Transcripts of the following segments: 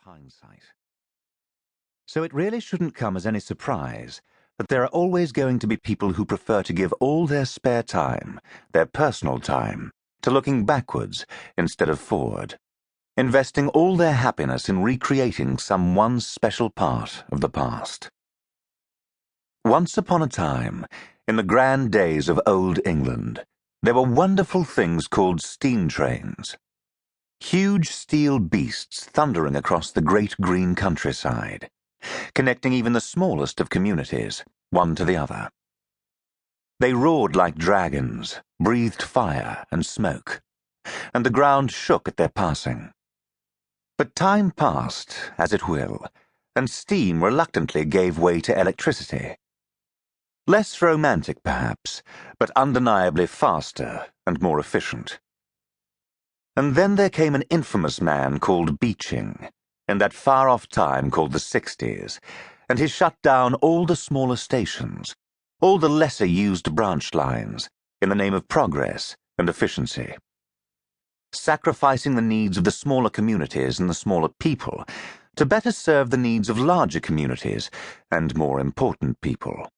hindsight. So it really shouldn't come as any surprise that there are always going to be people who prefer to give all their spare time, their personal time, to looking backwards instead of forward, investing all their happiness in recreating some one special part of the past. Once upon a time, in the grand days of old England, there were wonderful things called steam trains. Huge steel beasts thundering across the great green countryside, connecting even the smallest of communities, one to the other. They roared like dragons, breathed fire and smoke, and the ground shook at their passing. But time passed, as it will, and steam reluctantly gave way to electricity. Less romantic, perhaps, but undeniably faster and more efficient. And then there came an infamous man called Beeching, in that far-off time called the 60s, and he shut down all the smaller stations, all the lesser-used branch lines, in the name of progress and efficiency, sacrificing the needs of the smaller communities and the smaller people to better serve the needs of larger communities and more important people.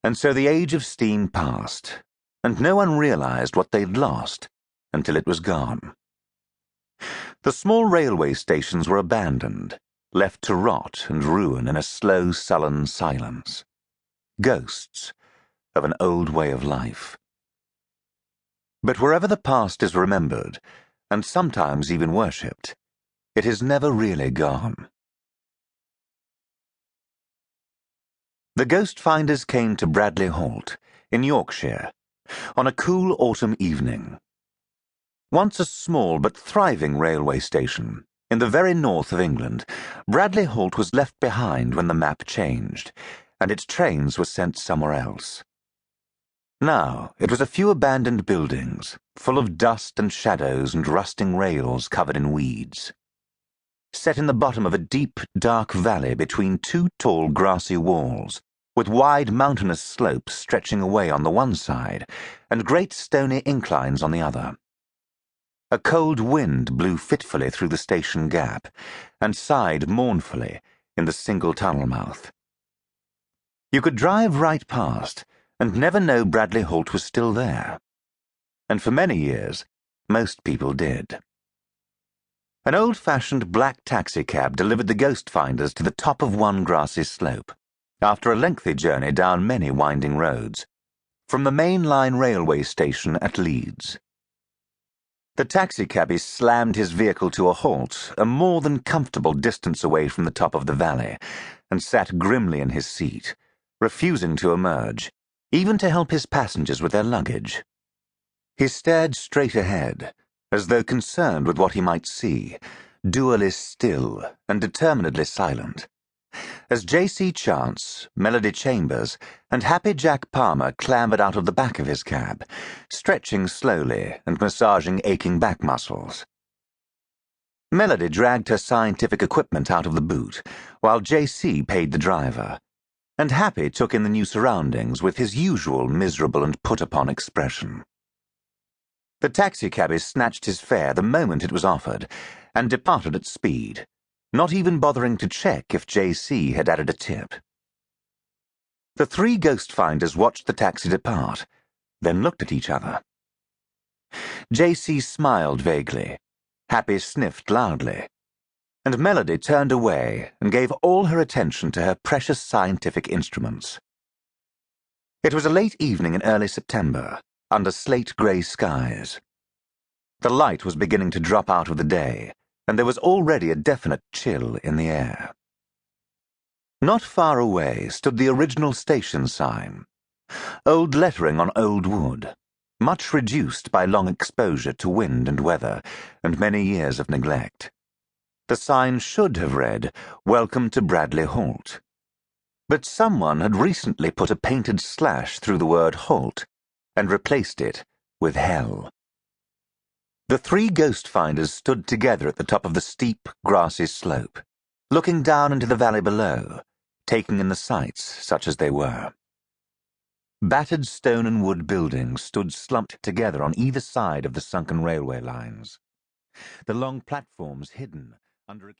And so the age of steam passed, and no one realized what they'd lost until it was gone. The small railway stations were abandoned, left to rot and ruin in a slow, sullen silence. Ghosts of an old way of life. But wherever the past is remembered, and sometimes even worshipped, it is never really gone. The ghost finders came to Bradley Halt, in Yorkshire, on a cool autumn evening. Once a small but thriving railway station, in the very north of England, Bradley Halt was left behind when the map changed, and its trains were sent somewhere else. Now it was a few abandoned buildings, full of dust and shadows and rusting rails covered in weeds. Set in the bottom of a deep, dark valley between two tall grassy walls, with wide mountainous slopes stretching away on the one side, and great stony inclines on the other. A cold wind blew fitfully through the station gap, and sighed mournfully in the single tunnel mouth. You could drive right past, and never know Bradley Halt was still there. And for many years, most people did. An old-fashioned black taxicab delivered the ghost finders to the top of one grassy slope, after a lengthy journey down many winding roads, from the main line railway station at Leeds. The taxicabby slammed his vehicle to a halt a more than comfortable distance away from the top of the valley, and sat grimly in his seat, refusing to emerge, even to help his passengers with their luggage. He stared straight ahead, as though concerned with what he might see, dourly still and determinedly silent, as J.C. Chance, Melody Chambers, and Happy Jack Palmer clambered out of the back of his cab, stretching slowly and massaging aching back muscles. Melody dragged her scientific equipment out of the boot, while J.C. paid the driver, and Happy took in the new surroundings with his usual miserable and put-upon expression. The taxicabby snatched his fare the moment it was offered, and departed at speed, not even bothering to check if J.C. had added a tip. The three ghost finders watched the taxi depart, then looked at each other. J.C. smiled vaguely, Happy sniffed loudly, and Melody turned away and gave all her attention to her precious scientific instruments. It was a late evening in early September, under slate-grey skies. The light was beginning to drop out of the day, and there was already a definite chill in the air. Not far away stood the original station sign, old lettering on old wood, much reduced by long exposure to wind and weather and many years of neglect. The sign should have read, "Welcome to Bradley Halt." But someone had recently put a painted slash through the word Halt and replaced it with Hell. The three ghost finders stood together at the top of the steep, grassy slope, looking down into the valley below, taking in the sights such as they were. Battered stone and wood buildings stood slumped together on either side of the sunken railway lines, the long platforms hidden under a